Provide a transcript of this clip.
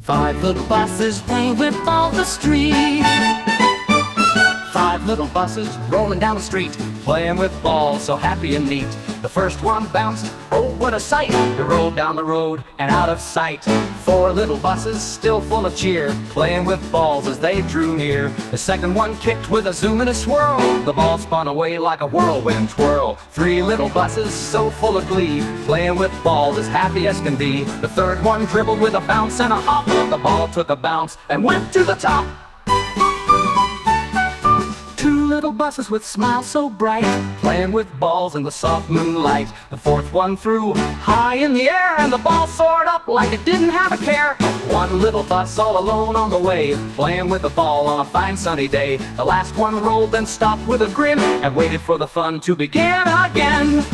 Five little buses playing with all the street. Five little buses rolling down the street, playing with balls so happy and neat. The first one bounced, oh what a sight! It rolled down the road and out of sight. Four little buses still full of cheer, playing with balls as they drew near. The second one kicked with a zoom and a swirl, the ball spun away like a whirlwind twirl. Three little buses so full of glee, playing with balls as happy as can be. The third one dribbled with a bounce and a hop, the ball took a bounce and went to the top. Two little buses with smiles so bright, playing with balls in the soft moonlight. The fourth one flew high in the air, and the ball soared up like it didn't have a care. One little bus all alone on the way, playing with the ball on a fine sunny day. The last one rolled and stopped with a grin, and waited for the fun to begin again.